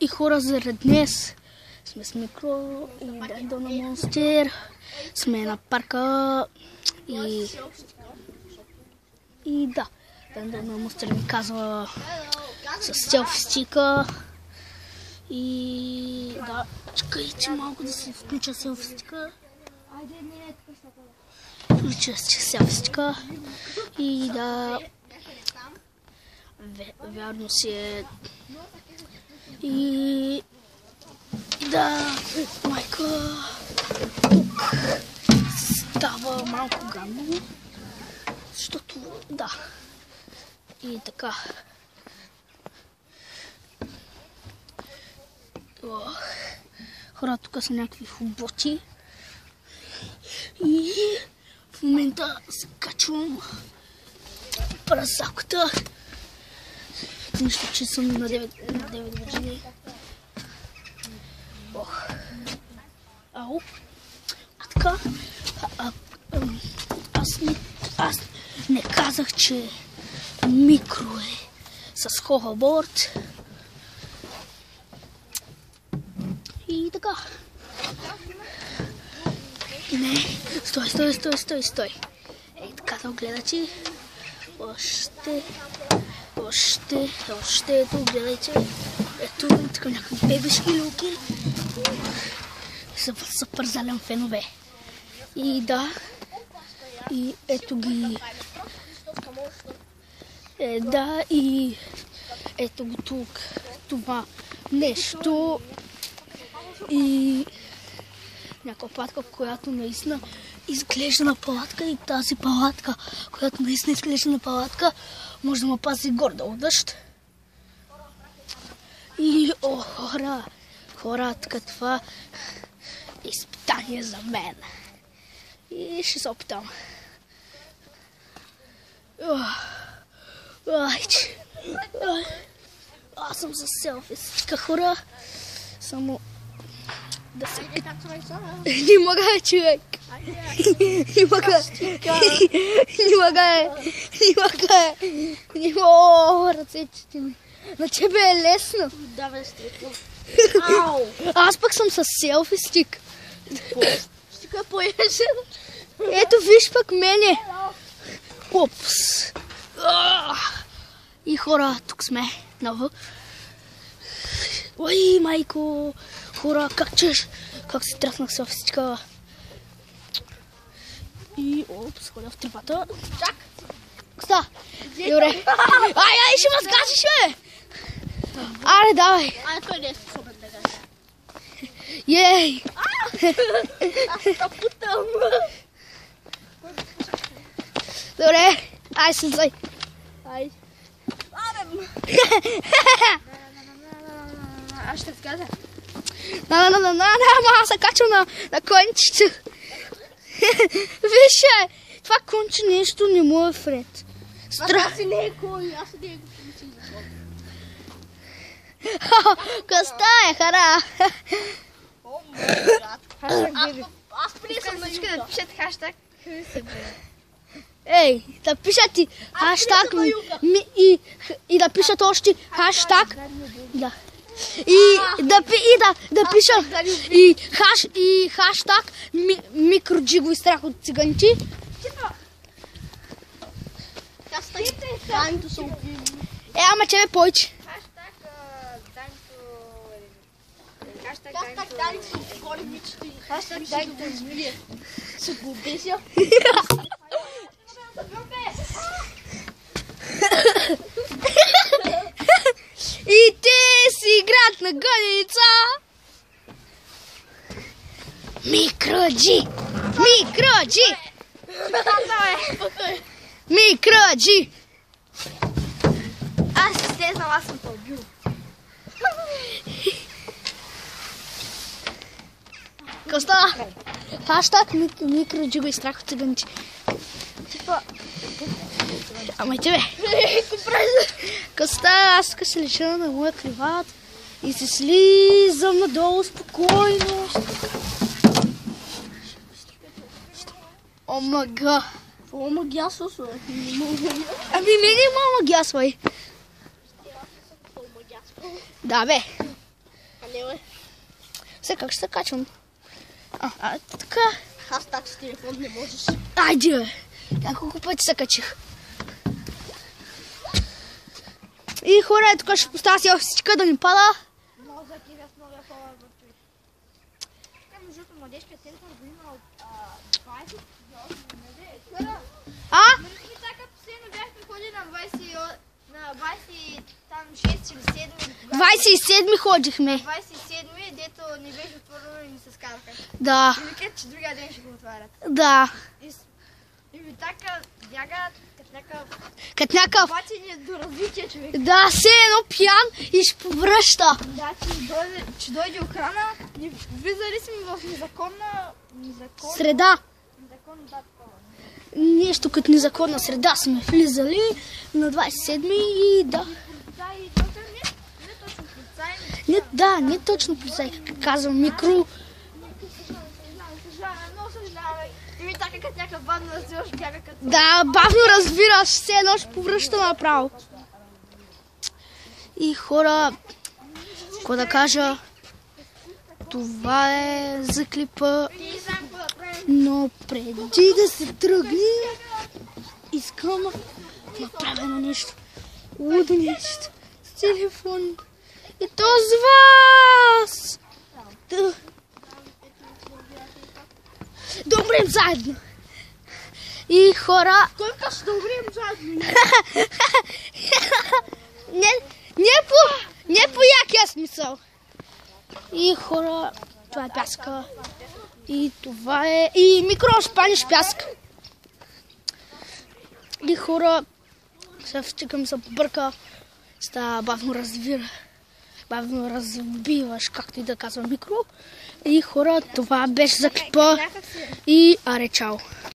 И хора, заради днес сме с Микро и Дендо на Монстер. Сме на парка и да, Дендо на Монстер ми казва с селфи стика. И да, чакайте малко да се включа селфи стика. Включа се селфи стика. И да, вярно си е. И да, майка, тук става малко гадно, защото да, и така. Хора, тук са някакви хоботи и в момента се качвам през залката. Нищо, че съм на 9 години. Ау. А така, аз не казах, че Микро е с ховерборд. И така. Не, стой. Ей, така да гледате. Още, ето, гледайте. Ето, така някакви бебешки люки. Са пързален фенове. И да, и ето ги. Да, и ето го тук. Това нещо. И някаква палатка, която наистина изглежда на палатка, и тази палатка, която наистина изглежда на палатка, може да ме пази горда от дъжд. И хора, така това изпитание за мен. И ще се опитам. Аз съм за селфи стика, хора. Само да се... Не мога, човек. Не мога, ръцете ми. На тебе е лесно. Да, бе, стрикно. Аз пък съм с селфи стик. Стика е по-ежен. Ето, виж пък мене. Опс. И хора, тук сме ново. Ой, майко. Хора, как се тръснах селфи стика. И опс, ходя в трипата. Чак. Кста? Добре. Ай, ще ме сгазиш, бе. Аре, давай. Той не е способен да гаже. Ей. Аз се путам. Добре. Ай, слезай. Ай. Аз ще сгазя. Аз се качвам на кончето. Виж, това конче нещо не му е вред. Аз си не е кой, аз си не е конче. Коста е, хара. О, мой брат. Аз преди съм на Всички да пишат хаштаг. Ей, да пишат и хаштаг и да пишат още хаштаг. Да. И да пишат и хаштаг микроджиго и страх от циганти. Данито са убили. Ама тебе повече. Хаштаг Данито... Хаштаг Данито са обголи мичето и хаштаг Данито избие. Се го обеся. И те си играят на гъница. Микроджи! Микроджи! Аз си слезнам, аз съм по-бил. Коста! Хаштаг микроджиго и страх от циганти. Ама и тебе. Коста, аз тук се леча на моя криват и се слизам надолу спокойно. Омага. Ама гясос, бе. Ами мене има магяс, бе. Да, бе. леле. Сега как ще се качвам? Така. Аз так с телефон не можеш. Айде, бе. Няколко пъти се качих. И хора, тук ще поставя селфичка да ни пада. Много закива с много хора въртви. Между другото, младежкият център го има от 28 неделя. А? И така последно бяхме ходили на 26 или 7. 27 ходихме. 27, дето не беше отворено и ни се скараха. Да, И викат, че другия ден ще го отварят. да. И ви така бягат Като някакъв... обаче ни до развитие човек. Да, все едно пиян и ще повръща. Да, че дойде охрана, влизали сме в незаконна Среда. незаконна такова. Нещо като незаконна среда сме влизали на 27 и да. Полицаи, не точно полицаи, Не, да, не точно полицай, казвам микро. много съжалявай. И ми така като някакъв бавно развиваш, бяга като... Да, бавно разбираш, все едно ще повръща направо. И хора, какво да кажа, това е за клипа, И знам какво да правим. но преди да се тръгне, искам да направя едно нещо, лудо нещо, с телефон. И то с вас! Да. Добре заедно! И хора... Колко ще добрим заедно? Не по якия смисъл. И хора, това е пяска. И това е... И микро шпаниш пясък. И хора, се втикам се бърка. Става бавно разбира. Бавно разбиваш, както и да казвам микро. И хора, това беше за клипа. И аре, чао.